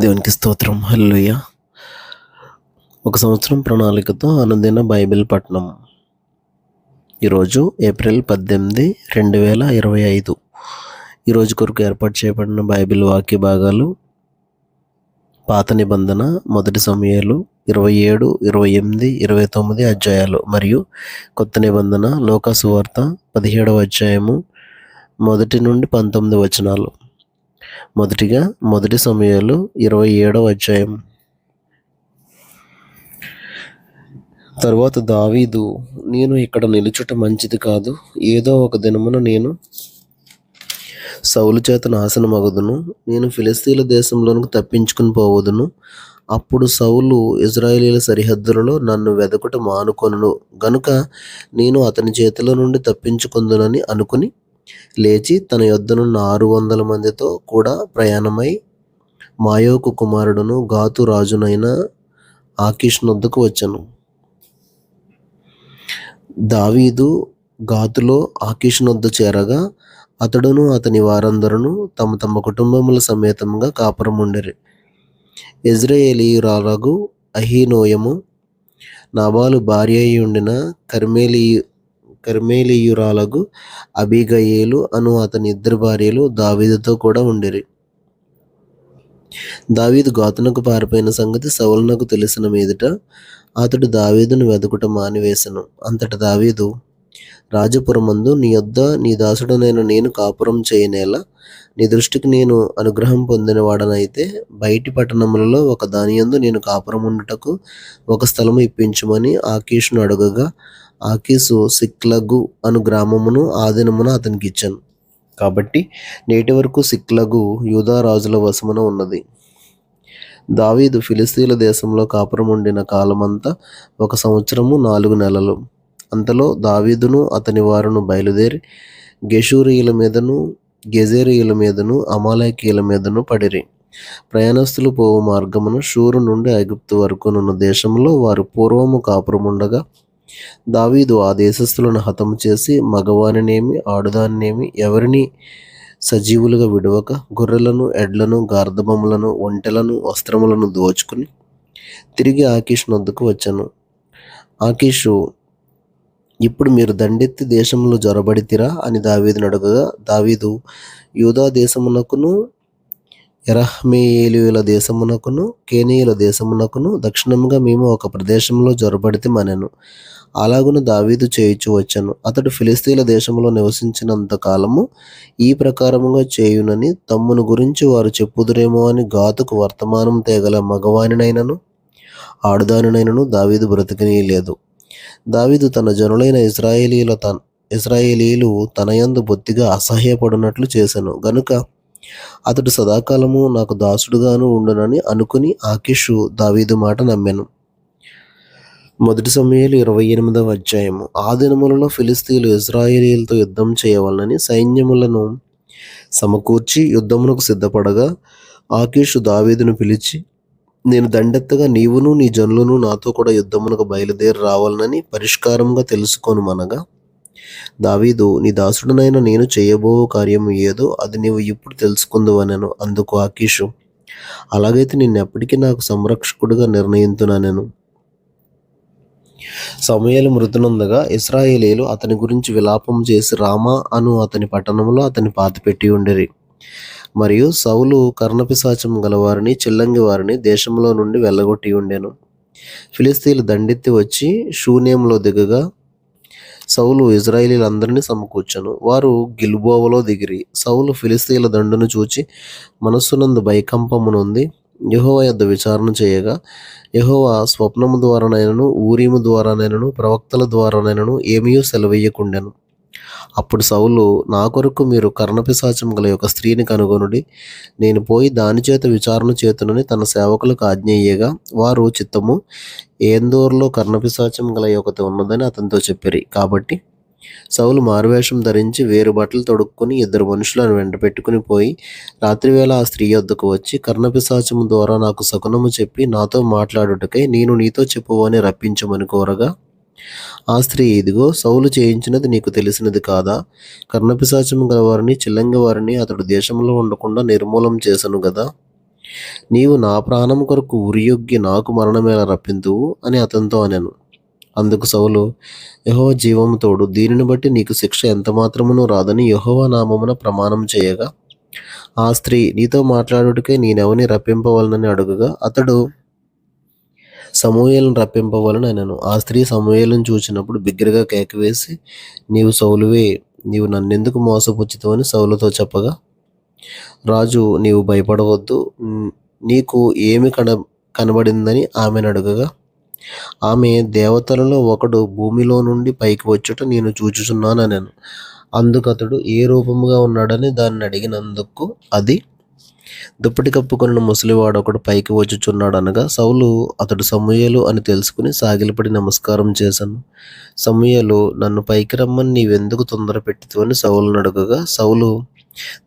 దేవునికి స్తోత్రం. హల్లెలూయా. ఒక సంవత్సరం ప్రణాళికతో అనుదిన బైబిల్ పఠనం. ఈరోజు ఏప్రిల్ 18, 2025. ఈరోజు కొరకు ఏర్పాటు చేయబడిన బైబిల్ వాక్య భాగాలు పాత నిబంధన 1 సమూయేలు 27, 28, 29 అధ్యాయాలు మరియు కొత్త నిబంధన లూకా సువార్త 17వ అధ్యాయము 1 నుండి 19 వచనాలు. మొదటిగా 1 సమూయేలు 27వ అధ్యాయం. తరువాత దావీదు, నేను ఇక్కడ నిలుచుట మంచిది కాదు, ఏదో ఒక దినమున నేను సౌలు చేత నాశనమగుదును, నేను ఫిలిష్తీయుల దేశంలోనికి తప్పించుకుని పోవదును. అప్పుడు సౌలు ఇశ్రాయేలీయుల సరిహద్దులలో నన్ను వెదకుట మానుకొనును గనుక నేను అతని చేతిలో నుండి తప్పించుకుందునని అనుకుని లేచి తన యొద్దనున్న 600 మందితో కూడా ప్రయాణమై మాయోకు కుమారుడును గాతు రాజునైన ఆకీష్ నొద్దకు వచ్చెను. దావీదు గాతులో ఆకీషు నొద్ద చేరగా అతడును అతని వారందరూ తమ తమ కుటుంబముల సమేతంగా కాపురముండిరి. యెజ్రెయేలీయురాలగు అహీనోయము, నాబాలు భార్య అయి ఉండిన కర్మెలీయురాలగు అబీగయేలు అను అతని 2 భార్యలు దావీదుతో కూడా ఉండిరి. దావీదు గాతునకు పారిపోయిన సంగతి సౌలునకు తెలిసిన మీదట అతడు దావీదును వెదకుట మానివేశను. అంతట దావీదు, రాజపురమందు నీ యొద్ద నీ దాసుడనైన నేను కాపురం చేయనేలా, నీ దృష్టికి నేను అనుగ్రహం పొందినవాడనైతే బయటి పట్టణములలో ఒక దానియందు నేను కాపురముండుటకు ఒక స్థలము ఇప్పించుమని ఆకీషును అడుగగా, ఆకీషు సిక్లగు అను గ్రామమును ఆ దినమున అతనికి ఇచ్చాను. కాబట్టి నేటి వరకు సిక్లగు యూదా రాజుల వశమున ఉన్నది. దావీదు ఫిలిష్తీయుల దేశంలో కాపురముండిన కాలమంతా 1 సంవత్సరము 4 నెలలు. అంతలో దావీదును అతని వారును బయలుదేరి గెషూరీయుల మీదను గెజేరీయుల మీదను అమాలేకీయుల మీదను పడిరి. ప్రయాణస్తులు పోవు మార్గమును షూరు నుండి ఐగుప్తు వరకునున్న దేశంలో వారు పూర్వము కాపురముండగా దావీదు ఆ దేశస్థులను హతము చేసి మగవానినేమి ఆడుదానినేమి ఎవరిని సజీవులుగా విడవక గొర్రెలను, ఎడ్లను, గార్ధబములను, ఒంటెలను, వస్త్రములను దోచుకుని తిరిగి ఆకీషు నొద్దకు వచ్చాను. ఆకీషు, ఇప్పుడు మీరు దండెత్తి దేశంలో జొరబడితిరా అని దావీదును అడగగా, దావీదు, యూదా దేశమునకును యెరహ్మెయేలీయుల దేశమునకును కేనీయుల దేశమునకును దక్షిణముగా మేము ఒక ప్రదేశంలో జొరబడితిమనెను. అలాగున దావీదు చేయుచు వచ్చెను. అతడు ఫిలిష్తీయుల దేశంలో నివసించినంత కాలము ఈ ప్రకారముగా చేయునని తమ్మును గురించి వారు చెప్పుదురేమో అని గాతుకు వర్తమానం తేగల మగవానినైనను ఆడుదానినైనను దావీదు బ్రతికనీయలేదు. దావీదు తన జనులైన ఇశ్రాయేలీయులు తనయందు బొత్తిగా అసహ్యపడినట్లు చేసెను గనుక అతడు సదాకాలము నాకు దాసుడుగాను ఉండునని అనుకుని ఆకీషు దావీదు మాట నమ్మెను. 1 సమూయేలు 28వ అధ్యాయము. ఆ దినములలో ఫిలిష్తీయులు ఇశ్రాయేలీయులతో యుద్ధం చేయవలనని సైన్యములను సమకూర్చి యుద్ధమునకు సిద్ధపడగా ఆకీషు దావీదును పిలిచి, నేను దండెత్తగా నీవును నీ జనులను నాతో కూడా యుద్ధమునకు బయలుదేరి రావాలనని పరిష్కారంగా తెలుసుకొనుమనగా, దావీదు, నీ దాసుడనైన నేను చేయబో కార్యము ఏదో అది నీవు ఇప్పుడు తెలుసుకుందువనెను. అందుకు ఆకీషు, అలాగైతే నిన్నెప్పటికీ నాకు సంరక్షకుడుగా నిర్ణయింతుననెను. సమూయేలు మృతునందగా ఇశ్రాయేలీయులు అతని గురించి విలాపం చేసి రామా అను అతని పట్టణంలో అతని పాతిపెట్టి ఉండిరి. మరియు సౌలు కర్ణపిశాచం గలవారిని చిల్లంగి వారిని దేశంలో నుండి వెళ్ళగొట్టి ఉండెను. ఫిలిష్తీయులు దండెత్తి వచ్చి షూనేములో దిగగా సౌలు ఇశ్రాయేలీయులందరినీ సమకూర్చెను. వారు గిల్బోవలో దిగిరి. సౌలు ఫిలిష్తీయుల దండును చూచి మనస్సునందు భయకంపము నొంది యెహోవా యొద్ద విచారణ చేయగా, యెహోవా స్వప్నము ద్వారానైనను ఊరీము ద్వారానైనను ప్రవక్తల ద్వారానైనను ఏమీయూ సెలవీయకుండెను. అప్పుడు సౌలు, నా కొరకు మీరు కర్ణపిశాచం గల ఒక స్త్రీని కనుగొనుడి, నేను పోయి దాని చేత విచారణ చేతునని తన సేవకులకు ఆజ్ఞ ఇయ్యగా, వారు చిత్తము, ఏందోరులో కర్ణపిశాచం గల ఒకటి ఉన్నదని అతనితో చెప్పిరి. కాబట్టి సౌలు మారువేషం ధరించి వేరు బట్టలు తొడుక్కుని 2 మనుషులను వెంట పెట్టుకుని పోయి రాత్రివేళ ఆ స్త్రీ యొద్దకు వచ్చి, కర్ణపిశాచము ద్వారా నాకు శకునము చెప్పి నాతో మాట్లాడుటకై నేను నీతో చెప్పువని రప్పించమని కోరగా, ఆ స్త్రీ, ఇదిగో సౌలు చేయించినది నీకు తెలిసినది కాదా? కర్ణపిశాచము గల వారిని చిల్లంగి వారిని అతడు దేశంలో ఉండకుండా నిర్మూలం చేసెను గదా. నీవు నా ప్రాణము కొరకు ఉరియొగ్గి నాకు మరణమేలా రప్పింతువు అని అతనితో అనెను. అందుకు సౌలు, యెహోవా జీవము తోడు, దీనిని బట్టి నీకు శిక్ష ఎంత మాత్రమునూ రాదని యెహోవా నామమున ప్రమాణం చేయగా, ఆ స్త్రీ, నీతో మాట్లాడుటకై నేనెవని రప్పింపవలనని అడుగగా, అతడు సమూయేలును రప్పింపవలని అనెను. ఆ స్త్రీ సమూయేలును చూచినప్పుడు బిగ్గరగా కేకవేసి, నీవు సౌలువే, నీవు నన్నెందుకు మోసపుచ్చితివని సౌలుతో చెప్పగా, రాజు, నీవు భయపడవద్దు, నీకు ఏమి కనబడిందని ఆమెను అడుగగా, ఆమె, దేవతలలో ఒకడు భూమిలో నుండి పైకి వచ్చుట నేను చూచుచున్నానెను. అందుకతడు ఏ రూపముగా ఉన్నాడని దాన్ని అడిగినందుకు అది, దుప్పటి కప్పుకొనిన ముసలివాడు ఒకడు పైకి వచ్చుచున్నాడనగా, సౌలు అతడు సమూయేలు అని తెలుసుకుని సాగిలపడి నమస్కారం చేశాను. సమూయేలు, నన్ను పైకి రమ్మని నీవెందుకు తొందర పెట్టితివని సౌలును అడుగగా, సౌలు,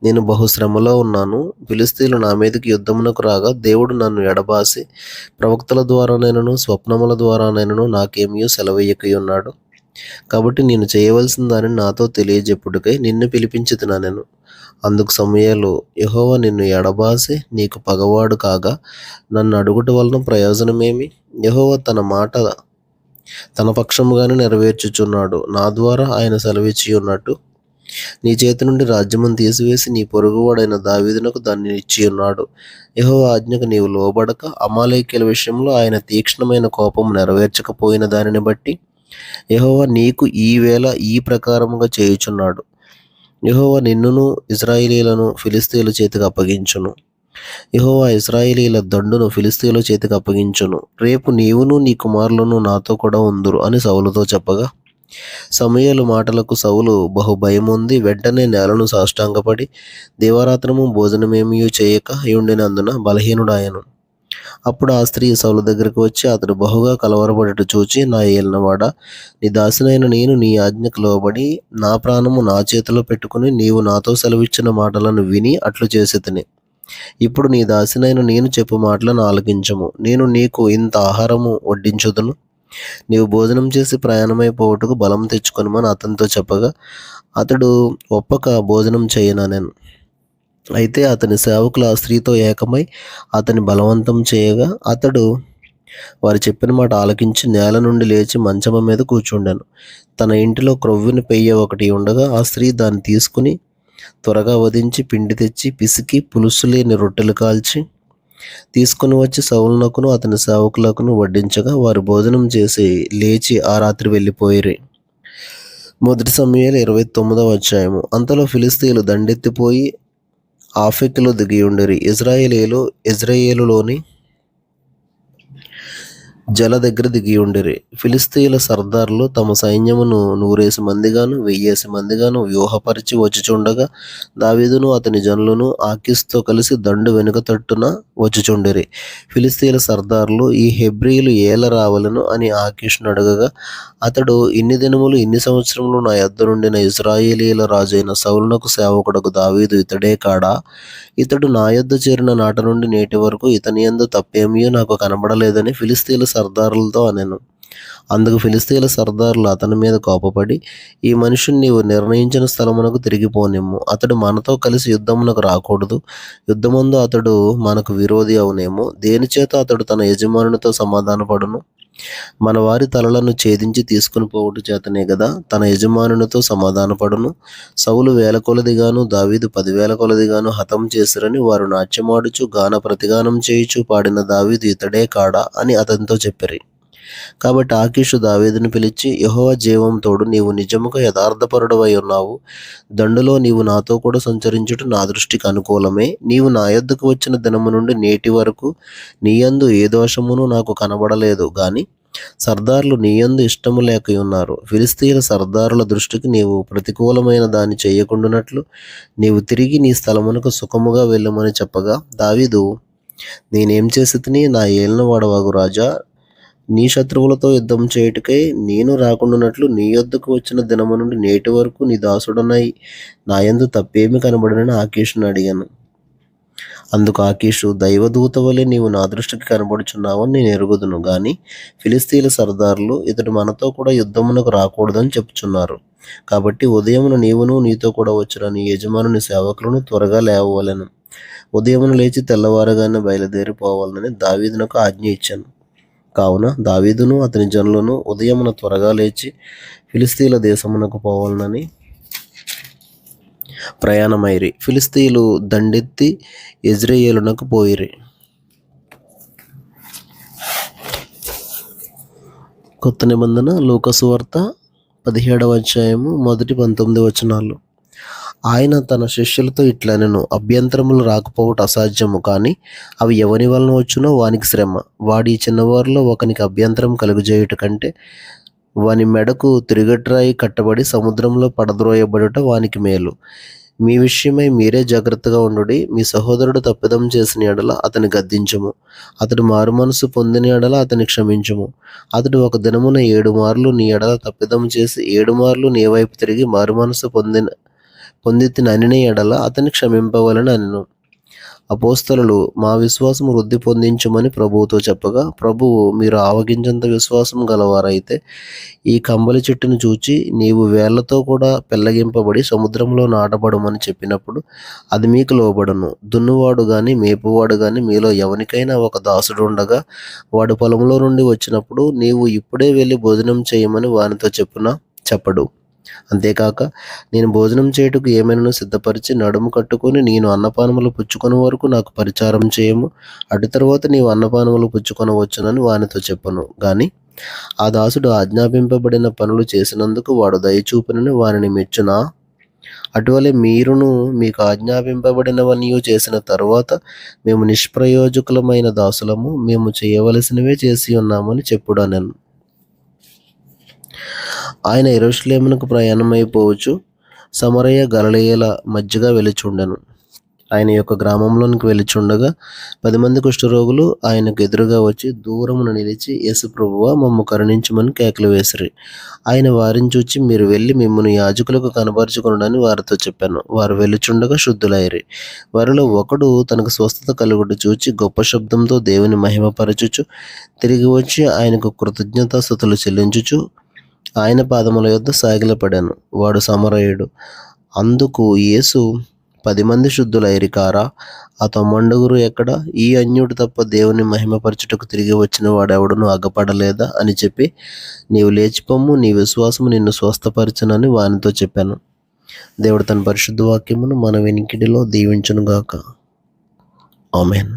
నేను బహుశ్రమలో ఉన్నాను. ఫిలిష్తీయులు నా మీదకి యుద్ధమునకు రాగా దేవుడు నన్ను ఎడబాసి ప్రవక్తల ద్వారానైనను స్వప్నముల ద్వారానైనను నాకేమీ సెలవయ్యకై ఉన్నాడు. కాబట్టి నేను చేయవలసిన దానిని నాతో తెలియజెప్పుడుకై నిన్ను పిలిపించితినెను. అందుకు సమూయేలు, యెహోవా నిన్ను ఎడబాసి నీకు పగవాడు కాగా నన్ను అడుగుట వలన ప్రయోజనమేమి? యెహోవా తన మాట తన పక్షముగానే నెరవేర్చుచున్నాడు. నా ద్వారా ఆయన సెలవిచ్చి ఉన్నట్టు, నీ చేతి నుండి రాజ్యమును తీసివేసి నీ పొరుగువాడైన దావీదునకు దాన్ని ఇచ్చి ఉన్నాడు. యెహోవా ఆజ్ఞకు నీవు లోబడక అమాలేకీయుల విషయంలో ఆయన తీక్ష్ణమైన కోపము నెరవేర్చకపోయిన దానిని బట్టి యెహోవా నీకు ఈ వేళ ఈ ప్రకారముగా చేయుచున్నాడు. యెహోవా నిన్నును ఇశ్రాయేలీయులను ఫిలిష్తీయుల చేతికి అప్పగించును. యెహోవా ఇశ్రాయేలీయుల దండును ఫిలిష్తీయుల చేతికి అప్పగించును. రేపు నీవును నీ కుమారులను నాతో కూడా ఉందురు అని సౌలుతో చెప్పగా, సమూయేలు మాటలకు సౌలు బహు భయముంది వెంటనే నేలను సాష్టాంగపడి దివారాత్రము భోజనమేమీ చేయక ఉండినందున బలహీనుడాయను. అప్పుడు ఆ స్త్రీ సౌలు దగ్గరకు వచ్చి అతడు బహుగా కలవరపడట చూచి, నా ఏలినవాడా, నీ దాసినైన నేను నీ ఆజ్ఞకు లోబడి నా ప్రాణము నా చేతిలో పెట్టుకుని నీవు నాతో సెలవిచ్చిన మాటలను విని అట్లు చేసితిని. ఇప్పుడు నీ దాసినైన నేను చెప్పు మాటలను ఆలకించము. నేను నీకు ఇంత ఆహారము వడ్డించుదును. నీవు భోజనం చేసి ప్రయాణమైపోవుటకు బలం తెచ్చుకొనుమని అతనితో చెప్పగా, అతడు ఒప్పక భోజనం చేయననెను. అయితే అతని సేవకులు ఆ స్త్రీతో ఏకమై అతని బలవంతం చేయగా, అతడు వారు చెప్పిన మాట ఆలకించి నేల నుండి లేచి మంచము మీద కూర్చుండెను. తన ఇంటిలో క్రొవ్విన పెయ్య ఒకటి ఉండగా ఆ స్త్రీ దాన్ని తీసుకుని త్వరగా వధించి పిండి తెచ్చి పిసికి పులుసు లేని రొట్టెలు కాల్చి తీసుకుని వచ్చి సౌలునకును అతని సేవకులకును వడ్డించగా, వారు భోజనం చేసి లేచి ఆ రాత్రి వెళ్ళిపోయిరి. 1 సమూయేలు 29వ అధ్యాయము. అంతలో ఫిలిష్తీయులు దండెత్తిపోయి ఆఫెకులో దిగియుండిరి. ఇశ్రాయేలీయులు యెజ్రెయేలులోని జల దగ్గర దిగియుండిరి. ఫిలిష్తీయుల సర్దారులు తమ సైన్యమును 100 మందిగాను 1000 మందిగాను వ్యూహపరిచి వచ్చుచుండగా, దావీదును అతని జనులను ఆకీషుతో కలిసి దండు వెనుక తట్టున వచ్చుచుండిరి. ఫిలిష్తీయుల సర్దారులు, ఈ హెబ్రీయులు ఏల రావలను అని ఆకీషును అడగగా, అతడు, ఇన్ని దినములు ఇన్ని సంవత్సరములు నా యొద్ద నుండిన ఇశ్రాయేలీయుల రాజైన సౌలునకు సేవకుడకు దావీదు ఇతడే కాడా? ఇతడు నా యొద్ద చేరిన నాట నుండి నేటి వరకు ఇతని యందు తప్పేమీ నాకు కనబడలేదని ఫిలిష్తీయుల సర్దారులతో అనెను. అందుకు ఫిలిష్తీయుల సర్దారులు అతని మీద కోపపడి, ఈ మనుషుని నీవు నిర్ణయించిన స్థలమునకు తిరిగిపోనిమ్ము. అతడు మనతో కలిసి యుద్ధమునకు రాకూడదు. యుద్ధమందు అతడు మనకు విరోధి అవునేమో. దేనిచేత అతడు తన యజమానునితో సమాధానపడును? మన వారి తలలను ఛేదించి తీసుకుని పోవుట చేతనే గదా తన యజమానునితో సమాధానపడును. సౌలు 1000 కొలదిగాను దావీదు 10,000 కొలదిగాను హతం చేసిరని వారు నాట్యమాడుచు గాన ప్రతిగానం చేయుచు పాడిన దావీదు ఇతడే కాడా అని అతనితో చెప్పిరి. కాబట్టి ఆకీషు దావీదును పిలిచి, యెహోవా జీవం తోడు, నీవు నిజముగా యథార్థపరుడవై ఉన్నావు. దండులో నీవు నాతో కూడా సంచరించుట నా దృష్టికి అనుకూలమే. నీవు నా యొద్దకు వచ్చిన దినము నుండి నేటి వరకు నీయందు ఏ దోషమును నాకు కనబడలేదు గాని సర్దారులు నీయందు ఇష్టము లేక ఉన్నారు. ఫిలిష్తీయుల సర్దారుల దృష్టికి నీవు ప్రతికూలమైన దాన్ని చేయకుండానట్లు నీవు తిరిగి నీ స్థలమునకు సుఖముగా వెళ్ళమని చెప్పగా, దావీదు, నేనేం చేసి తిని నా ఏలినవాడవగు రాజా, నీ శత్రువులతో యుద్ధం చేయుటకై నేను రాకుండానట్లు నీ యొద్దకు వచ్చిన దినము నుండి నేటి వరకు నీ దాసుడనై నా యందు తప్పేమి కనబడనని ఆకీషును అడిగాను. అందుకు ఆకీషు, దైవదూత వలె నీవు నా దృష్టికి కనబడుచున్నావని నేను ఎరుగుదును గాని ఫిలిష్తీయుల సర్దారులు ఇతడు మనతో కూడా యుద్ధమునకు రాకూడదని చెప్పుచున్నారు. కాబట్టి ఉదయమున నీవును నీతో కూడా వచ్చిన నీ యజమానుని సేవకులను త్వరగా లేవవలెను. ఉదయమున లేచి తెల్లవారగానే బయలుదేరిపోవాలని దావీదునకు ఆజ్ఞ ఇచ్చాను. కావున దావీదును అతని జనులను ఉదయమున త్వరగా లేచి ఫిలిస్తీన్ల దేశమునకు పోవాలని ప్రయాణమైరి. ఫిలిస్తీయులు దండెత్తి యెజ్రెయేలునకు పోయిరి. కొత్త నిబంధన లూకా సువార్త 17వ అధ్యాయము 1-19 వచనాలు. ఆయన తన శిష్యులతో ఇట్లనెను, అభ్యంతరములు రాకపోవట అసాధ్యము, కానీ అవి ఎవని వలన వచ్చునో వానికి శ్రమ. వాడి చిన్నవారిలో ఒకనికి అభ్యంతరం కలుగజేయుట కంటే వాని మెడకు తిరుగట్రాయి కట్టబడి సముద్రంలో పడద్రోయబడుట వానికి మేలు. మీ విషయమై మీరే జాగ్రత్తగా ఉండుడి. మీ సహోదరుడు తప్పిదం చేసిన ఎడల అతని గద్దించుము. అతడు మారుమనసు పొందిన ఎడల అతని క్షమించుము. అతడు ఒక దినమున 7 మార్లు నీ ఎడల తప్పిదం చేసి 7 మార్లు నీ వైపు తిరిగి మారుమనసు పొందితిననిన ఎడల అతని క్షమింపవలెను అనెను. అపోస్తలులు, మా విశ్వాసము వృద్ధి పొందించుమని ప్రభువుతో చెప్పగా, ప్రభువు, మీరు ఆవగించంత విశ్వాసం గలవారైతే ఈ కంబలి చెట్టును చూచి నీవు వేళ్లతో కూడా పెళ్లగింపబడి సముద్రంలో నాటబడమని చెప్పినప్పుడు అది మీకు లోబడును. దున్నువాడు గాని మేపువాడు గాని మీలో ఎవనికైనా ఒక దాసుడు ఉండగా వాడు పొలంలో నుండి వచ్చినప్పుడు నీవు ఇప్పుడే వెళ్ళి భోజనం చేయమని వానితో చెప్పడు. అంతేకాక నేను భోజనం చేయుటకు ఏమైనా సిద్ధపరిచి నడుము కట్టుకొని నేను అన్నపానములు పుచ్చుకొని వరకు నాకు పరిచారం చేయము. అటు తర్వాత నీవు అన్నపానములు పుచ్చుకొనవచ్చునని వానితో చెప్పను. గాని ఆ దాసుడు ఆజ్ఞాపింపబడిన పనులు చేసినందుకు వాడు దయచూపునని వానిని మెచ్చునా? అటువలే మీరును మీకు ఆజ్ఞాపింపబడినవన్నీ చేసిన తరువాత మేము నిష్ప్రయోజకులమైన దాసులము, మేము చేయవలసినవే చేసి ఉన్నామని చెప్పుడనెను. ఆయన యెరూషలేమునకు ప్రయాణమైపోవచ్చు సమరయ గలిలయల మధ్యగా వెలుచుండెను. ఆయన యొక్క గ్రామంలోనికి వెలుచుండగా 10 మంది కుష్ఠరోగులు ఆయనకు ఎదురుగా వచ్చి దూరమున నిలిచి, యేసు ప్రభువా, మమ్ము కరుణించుమని కేకలు వేసిరి. ఆయన వారిని చూచి, మీరు వెళ్ళి మిమ్మును యాజకులకు కనపరుచుకొనుడని వారితో చెప్పాను. వారు వెలుచుండగా శుద్ధులైరి. వారిలో ఒకడు తనకు స్వస్థత కలుగుట చూచి గొప్ప శబ్దంతో దేవుని మహిమపరచుచు తిరిగి వచ్చి ఆయనకు కృతజ్ఞతాస్తుతులు చెల్లించుచు ఆయన పాదముల యొద్ద సాగిలపడాను. వాడు సమరయుడు. అందుకు యేసు, 10 మంది శుద్ధులైరి కారా? ఆ 90 ఎక్కడ? ఈ అన్యుడు తప్ప దేవుని మహిమపరచుటకు తిరిగి వచ్చిన వాడెవడును అగపడలేదా అని చెప్పి, నీవు లేచిపోమ్ము, నీ విశ్వాసము నిన్ను స్వస్థపరచునని వానితో చెప్పాను. దేవుడు తన పరిశుద్ధ వాక్యమును మన వినికిడిలో దీవించునుగాక. ఆమేన్.